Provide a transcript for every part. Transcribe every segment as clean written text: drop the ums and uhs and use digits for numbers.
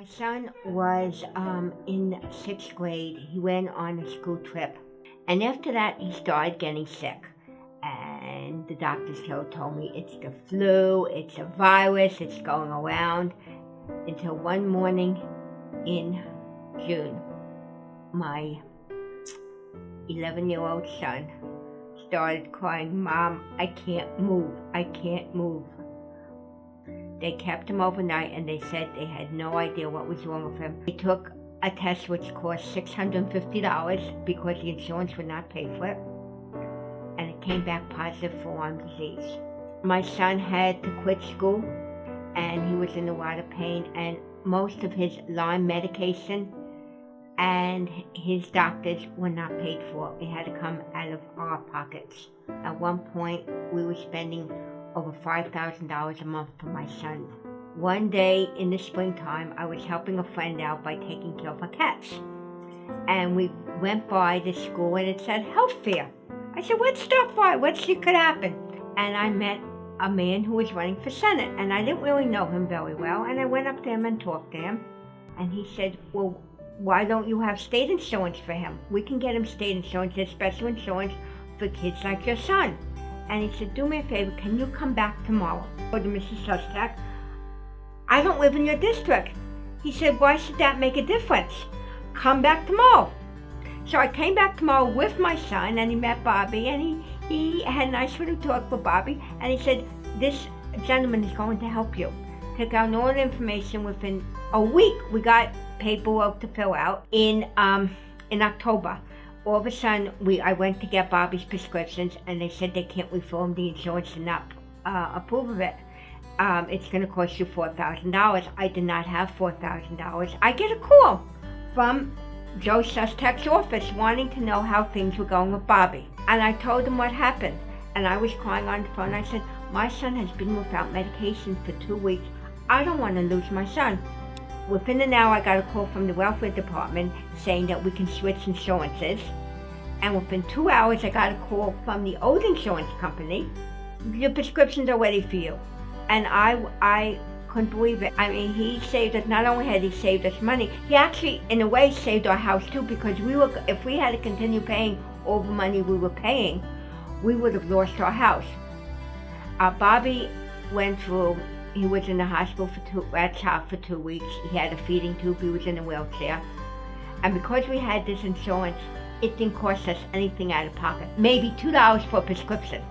My son was in 6th grade. He went on a school trip. And after that, he started getting sick. And the doctors told me it's the flu, it's a virus, it's going around. Until one morning in June, my 11-year-old son started crying, "Mom, I can't move, I can't move." They kept him overnight and they said they had no idea what was wrong with him. They took a test which cost $650 because the insurance would not pay for it. And it came back positive for Lyme disease. My son had to quit school and he was in a lot of pain, and most of his Lyme medication and his doctors were not paid for. It had to come out of our pockets. At one point, we were spending over $5,000 a month for my son. One day in the springtime, I was helping a friend out by taking care of her cats. And we went by the school and it said health fair. I said, "Let's stop by, let's see what could happen." And I met a man who was running for Senate, and I didn't really know him very well. And I went up to him and talked to him. And he said, "Well, why don't you have state insurance for him? We can get him state insurance, there's special insurance for kids like your son." And he said, "Do me a favor, can you come back tomorrow?" I told Mrs. Sestak, "I don't live in your district." He said, "Why should that make a difference? Come back tomorrow." So I came back tomorrow with my son, and he met Bobby, and he had a nice little talk with Bobby, and he said, "This gentleman is going to help you." Took out all the information. Within a week, we got paperwork to fill out in October. All of a sudden, I went to get Bobby's prescriptions, and they said they can't refill him. The insurance did not approve of it. It's going to cost you $4,000. I did not have $4,000. I get a call from Joe Sestak's office wanting to know how things were going with Bobby. And I told him what happened. And I was crying on the phone. I said, "My son has been without medication for 2 weeks. I don't want to lose my son." Within an hour, I got a call from the welfare department saying that we can switch insurances. And within 2 hours, I got a call from the old insurance company. "Your prescriptions are ready for you." And I couldn't believe it. I mean, he saved us. Not only had he saved us money, he actually, in a way, saved our house too, because if we had to continue paying all the money we were paying, we would have lost our house. Bobby went through. He was in the hospital for 2 weeks. He had a feeding tube. He was in a wheelchair. And because we had this insurance, it didn't cost us anything out of pocket. Maybe $2 for a prescription.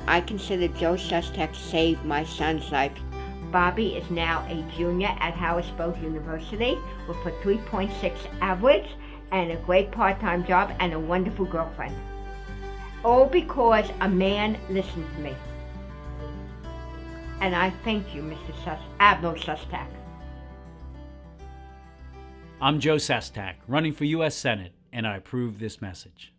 I consider Joe Sestak saved my son's life. Bobby is now a junior at Harrisburg University with a 3.6 average and a great part-time job and a wonderful girlfriend. All because a man listened to me. And I thank you, Admiral Sestak. I'm Joe Sestak, running for U.S. Senate, and I approve this message.